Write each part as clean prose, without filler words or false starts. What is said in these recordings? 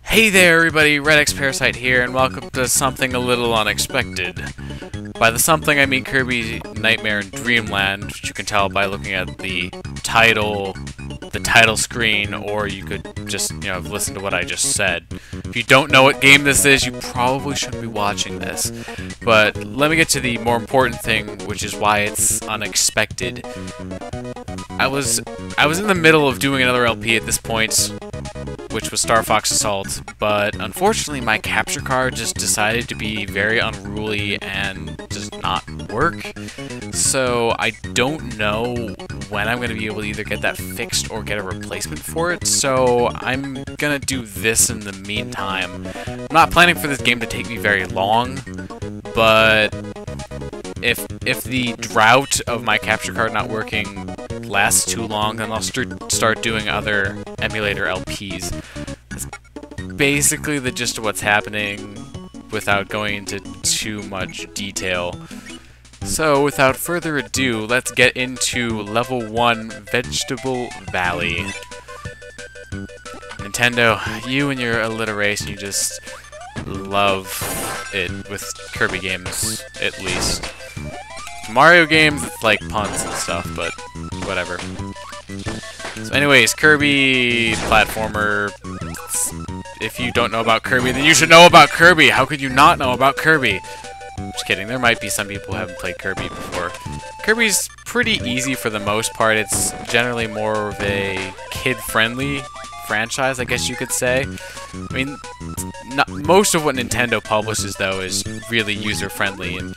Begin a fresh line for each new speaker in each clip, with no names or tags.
Hey there everybody, redxparasite here, and welcome to something a little unexpected. By the something I mean Kirby Nightmare in Dreamland, which you can tell by looking at the title screen, or you could just, listen to what I just said. If you don't know what game this is, you probably shouldn't be watching this. But let me get to the more important thing, which is why it's unexpected. I was in the middle of doing another LP at this point, which was Star Fox Assault, but unfortunately my capture card just decided to be very unruly and just not work. So I don't know when I'm going to be able to either get that fixed or get a replacement for it, so I'm going to do this in the meantime. I'm not planning for this game to take me very long, but if the drought of my capture card not working lasts too long, then I'll start doing other emulator LPs. That's basically the gist of what's happening without going into too much detail. So without further ado, let's get into level 1, Vegetable Valley. Nintendo, you and your alliteration, you just love it with Kirby games, at least. Mario games, it's like puns and stuff, but whatever. So anyways, Kirby platformer. If you don't know about Kirby, then you should know about Kirby. How could you not know about Kirby? Just kidding, there might be some people who haven't played Kirby before. Kirby's pretty easy for the most part. It's generally more of a kid-friendly franchise, I guess you could say. I mean, most of what Nintendo publishes, though, is really user-friendly and,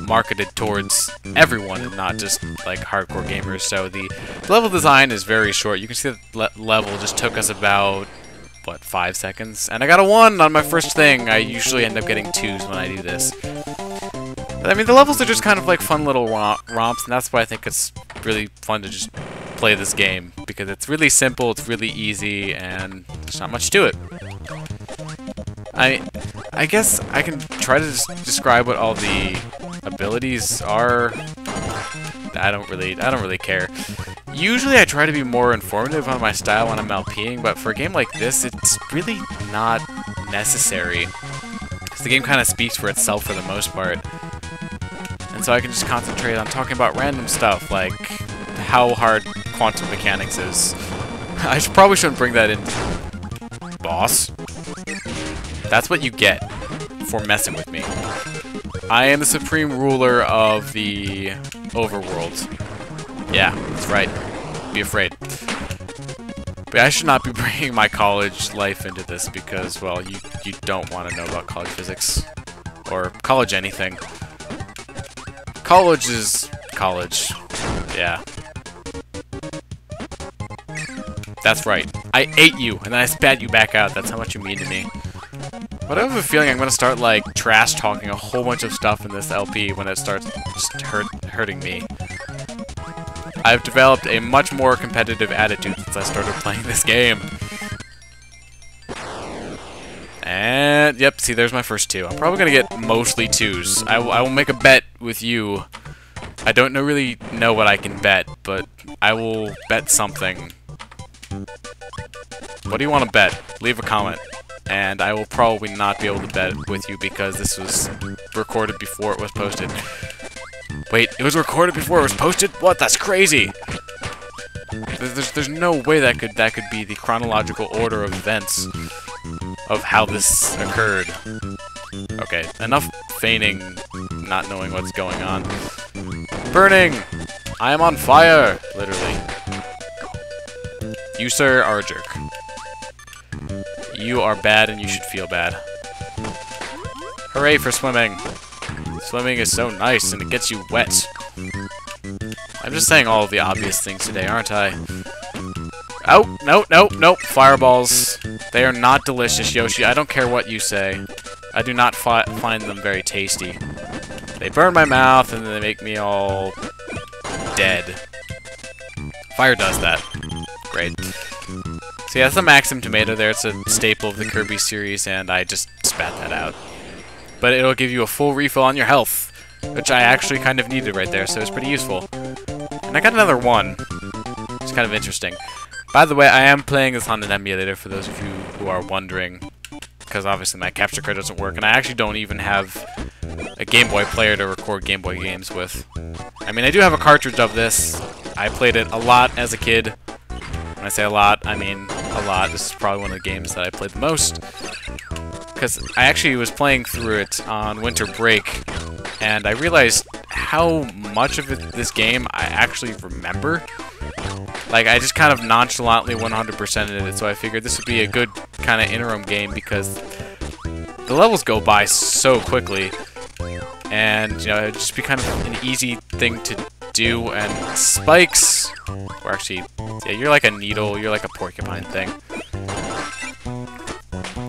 marketed towards everyone and not just, like, hardcore gamers. So the level design is very short. You can see the level just took us about, what, 5 seconds? And I got a 1 on my first thing. I usually end up getting 2s when I do this. But, I mean, the levels are just kind of like fun little romps, and that's why I think it's really fun to just play this game, because it's really simple, it's really easy, and there's not much to it. I guess I can try to describe what all the abilities are. I don't really care. Usually I try to be more informative on my style when I'm LPing, but for a game like this, it's really not necessary, because the game kind of speaks for itself for the most part. And so I can just concentrate on talking about random stuff, like how hard quantum mechanics is. I probably shouldn't bring that in. Boss? That's what you get for messing with me. I am the supreme ruler of the overworld. Yeah, that's right. Be afraid. But I should not be bringing my college life into this because, well, you don't want to know about college physics. Or college anything. College is college. Yeah. That's right. I ate you, and then I spat you back out. That's how much you mean to me. But I have a feeling I'm going to start, like, trash-talking a whole bunch of stuff in this LP when it starts just hurting me. I've developed a much more competitive attitude since I started playing this game. And, yep, see, there's my first 2. I'm probably going to get mostly 2s. I will make a bet with you. I don't really know what I can bet, but I will bet something. What do you want to bet? Leave a comment. And I will probably not be able to bet with you because this was recorded before it was posted. Wait, it was recorded before it was posted? What? That's crazy! There's no way that could be the chronological order of events of how this occurred. Okay, enough feigning not knowing what's going on. Burning! I am on fire! Literally. You, sir, are a jerk. You are bad and you should feel bad. Hooray for swimming! Swimming is so nice and it gets you wet. I'm just saying all of the obvious things today, aren't I? Oh, nope. Fireballs. They are not delicious, Yoshi. I don't care what you say. I do not find them very tasty. They burn my mouth and they make me all dead. Fire does that. Great. So yeah, that's a Maxim tomato there. It's a staple of the Kirby series, and I just spat that out. But it'll give you a full refill on your health, which I actually kind of needed right there, so it's pretty useful. And I got another 1. It's kind of interesting. By the way, I am playing this on an emulator for those of you who are wondering, because obviously my capture card doesn't work, and I actually don't even have a Game Boy player to record Game Boy games with. I mean, I do have a cartridge of this. I played it a lot as a kid. When I say a lot, I mean a lot. This is probably one of the games that I played the most, because I actually was playing through it on winter break, and I realized how much of this game I actually remember. Like, I just kind of nonchalantly 100%ed it, so I figured this would be a good kind of interim game because the levels go by so quickly, and, you know, it'd just be kind of an easy thing to do, and spikes, or actually, yeah, you're like a needle, you're like a porcupine thing.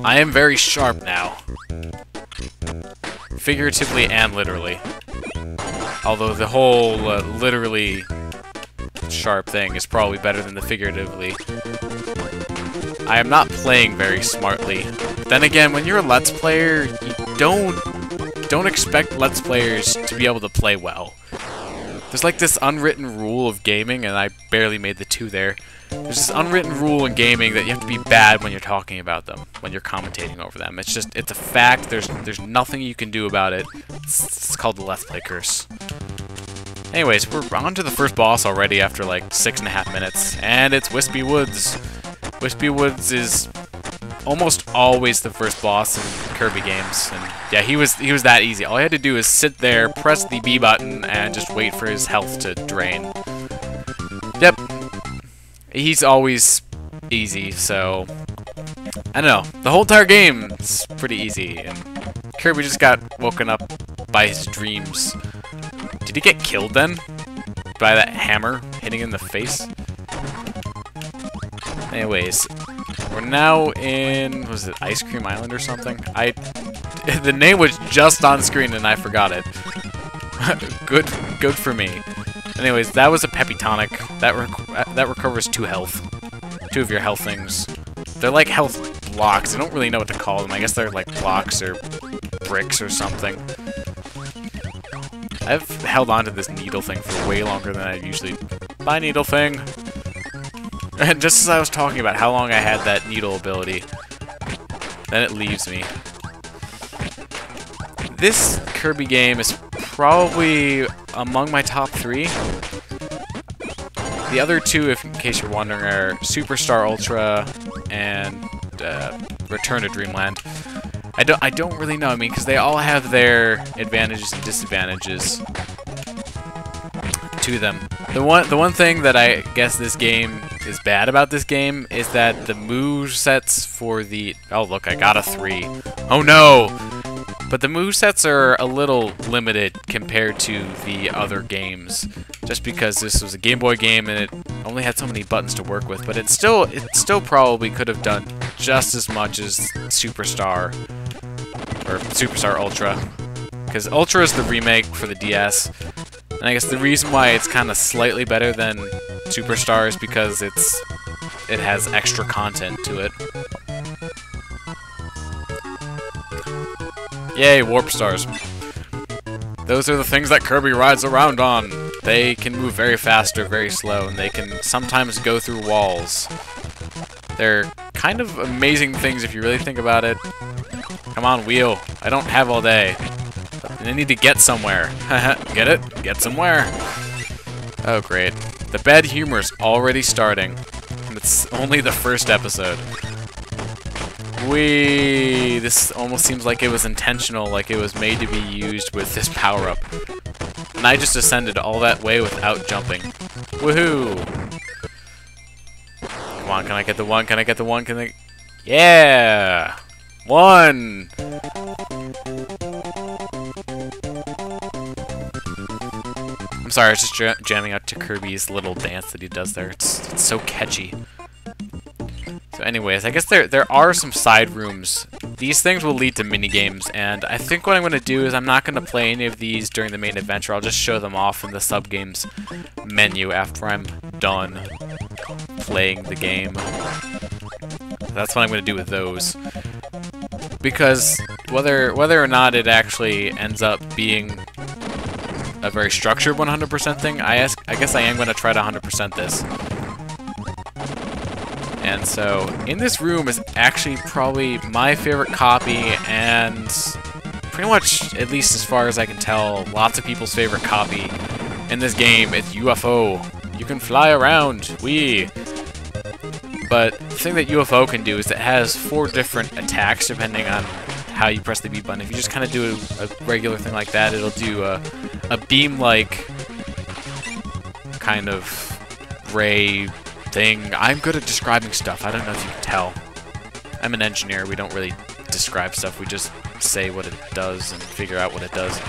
I am very sharp now. Figuratively and literally. Although the whole literally sharp thing is probably better than the figuratively. I am not playing very smartly. Then again, when you're a Let's Player, you don't expect Let's Players to be able to play well. There's like this unwritten rule of gaming, and I barely made the 2 there. There's this unwritten rule in gaming that you have to be bad when you're talking about them, when you're commentating over them. It's just, it's a fact. There's nothing you can do about it. It's called the Let's Play curse. Anyways, we're on to the first boss already after like 6.5 minutes, and it's Wispy Woods. Wispy Woods is almost always the first boss in Kirby games, and yeah, he was that easy. All I had to do is sit there, press the B button, and just wait for his health to drain. Yep, he's always easy, so I don't know. The whole entire game is pretty easy, and Kirby just got woken up by his dreams. Did he get killed then? By that hammer hitting him in the face? Anyways, we're now in, was it Ice Cream Island or something? The name was just on screen and I forgot it. Good for me. Anyways, that was a Peppy Tonic. That recovers 2 health. 2 of your health things. They're like health blocks. I don't really know what to call them. I guess they're like blocks or bricks or something. I've held on to this needle thing for way longer than I usually... Bye, needle thing! And just as I was talking about how long I had that needle ability, then it leaves me. This Kirby game is probably among my top 3. The other 2, in case you're wondering, are Superstar Ultra and Return to Dreamland. I don't really know. I mean, because they all have their advantages and disadvantages to them. The one thing that I guess this game is bad about this game is that the movesets for the... Oh, look, I got a 3. Oh, no! But the movesets are a little limited compared to the other games. Just because this was a Game Boy game and it only had so many buttons to work with. But it still probably could have done just as much as Superstar. Or Superstar Ultra. Because Ultra is the remake for the DS. And I guess the reason why it's kind of slightly better than Superstar is because it has extra content to it. Yay, Warp Stars. Those are the things that Kirby rides around on. They can move very fast or very slow, and they can sometimes go through walls. They're kind of amazing things if you really think about it. Come on, wheel. I don't have all day. I need to get somewhere. Get it? Get somewhere. Oh, great. The bad humor's already starting. And it's only the first episode. Whee! This almost seems like it was intentional, like it was made to be used with this power-up. And I just ascended all that way without jumping. Woohoo! Come on, can I get the 1? Can I get the 1? Can I... Yeah! 1! I'm sorry, I was just jamming out to Kirby's little dance that he does there. It's so catchy. So anyways, I guess there are some side rooms. These things will lead to mini-games, and I think what I'm going to do is I'm not going to play any of these during the main adventure. I'll just show them off in the sub-games menu after I'm done playing the game. That's what I'm going to do with those. Because whether or not it actually ends up being a very structured 100% thing, I guess I am going to try to 100% this. And so, in this room is actually probably my favorite copy, and pretty much, at least as far as I can tell, lots of people's favorite copy in this game. It's UFO. You can fly around. Wee. But the thing that UFO can do is it has 4 different attacks depending on how you press the B button. If you just kind of do a regular thing like that, it'll do a beam-like kind of ray thing. I'm good at describing stuff. I don't know if you can tell. I'm an engineer. We don't really describe stuff. We just say what it does and figure out what it does.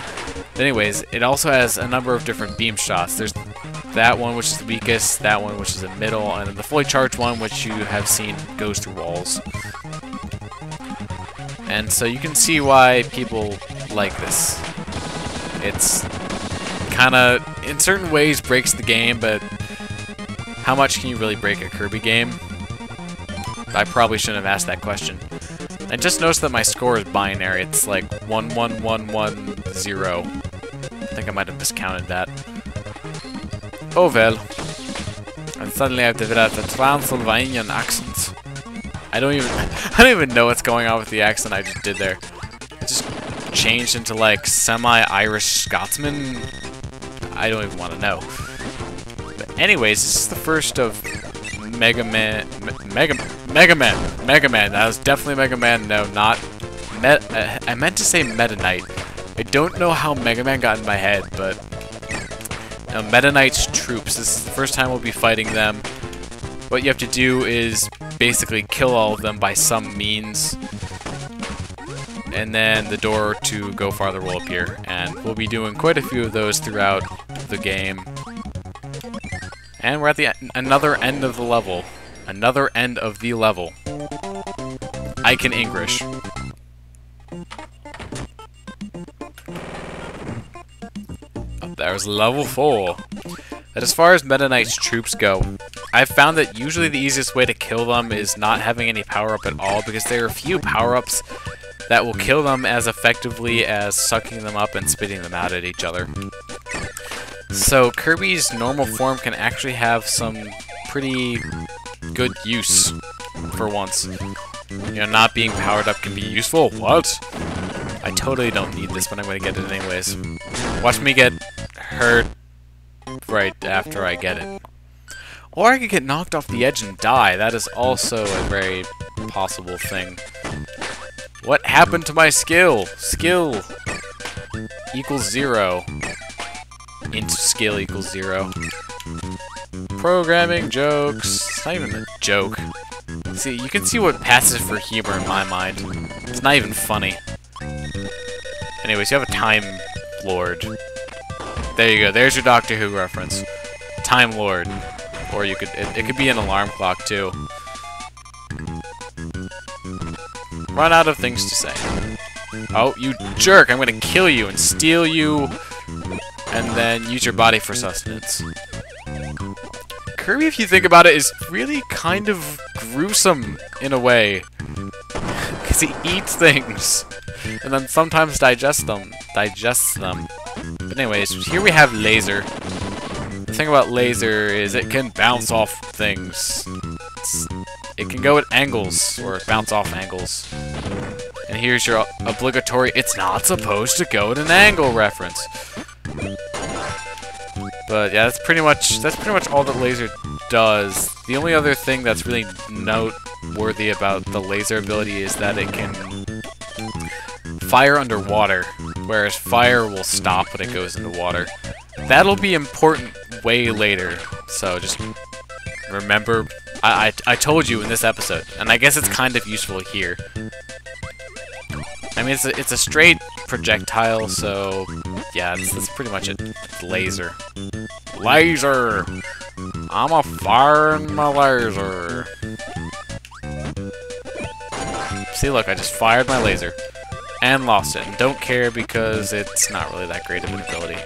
But anyways, it also has a number of different beam shots. There's that one, which is the weakest, that one, which is the middle, and then the fully charged one, which you have seen goes through walls. And so you can see why people like this. It's kind of, in certain ways, breaks the game, but how much can you really break a Kirby game? I probably shouldn't have asked that question. And just notice that my score is binary. It's like 11110. I think I might have miscounted that. Oh well. And suddenly I have developed a Transylvanian accent. I don't even know what's going on with the accent I just did there. It just changed into like semi-Irish Scotsman. I don't even want to know. But anyways, this is the first of Mega Man. That was definitely Mega Man. No, not I meant to say Meta Knight. I don't know how Mega Man got in my head, but Meta Knight's troops. This is the first time we'll be fighting them. What you have to do is basically kill all of them by some means, and then the door to go farther will appear. And we'll be doing quite a few of those throughout the game. And we're at the another end of the level. Another end of the level. I can English. There's level 4. But as far as Meta Knight's troops go, I've found that usually the easiest way to kill them is not having any power-up at all, because there are a few power-ups that will kill them as effectively as sucking them up and spitting them out at each other. So Kirby's normal form can actually have some pretty good use for once. You know, not being powered up can be useful. What? I totally don't need this, but I'm going to get it anyways. Watch me get hurt right after I get it. Or I could get knocked off the edge and die. That is also a very possible thing. What happened to my skill? Skill equals 0. Int skill equals 0. Programming jokes. It's not even a joke. See, you can see what passes for humor in my mind. It's not even funny. Anyways, you have a Time Lord. There you go. There's your Doctor Who reference. Time Lord. Or you could, it could be an alarm clock too. Run out of things to say. Oh, you jerk! I'm gonna kill you and steal you, and then use your body for sustenance. Kirby, if you think about it, is really kind of gruesome in a way. Because he eats things, and then sometimes digests them. But anyways, here we have Laser. The thing about Laser is it can bounce off things. It can go at angles, or bounce off angles. And here's your obligatory "it's not supposed to go at an angle" reference. But yeah, that's pretty much all that Laser does. The only other thing that's really noteworthy about the Laser ability is that it can fire underwater, whereas fire will stop when it goes into water. That'll be important way later, so just remember, I told you in this episode, and I guess it's kind of useful here. I mean, it's a straight projectile, so yeah, that's pretty much it. It's Laser. Laser! I'm a firing my laser. See, look, I just fired my laser. And lost it. And don't care because it's not really that great of an ability.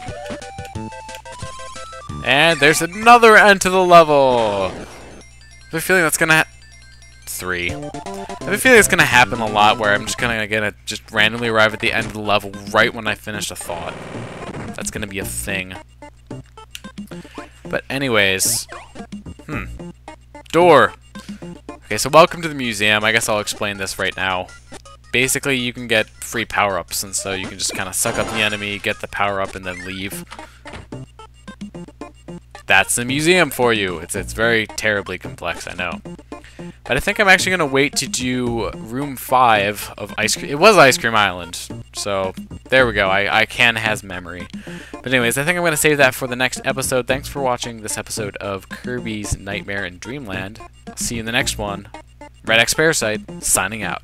And there's another end to the level! I have a feeling that's gonna 3. I have a feeling it's gonna happen a lot where I'm just gonna just randomly arrive at the end of the level right when I finish a thought. That's gonna be a thing. But anyways, door. Okay, so welcome to the museum. I guess I'll explain this right now. Basically, you can get free power-ups, and so you can just kind of suck up the enemy, get the power-up, and then leave. That's the museum for you. It's very terribly complex, I know. But I think I'm actually going to wait to do room 5 of Ice Cream. It was Ice Cream Island, so there we go. I has memory. But anyways, I think I'm going to save that for the next episode. Thanks for watching this episode of Kirby's Nightmare in Dreamland. I'll see you in the next one. redxparasite, signing out.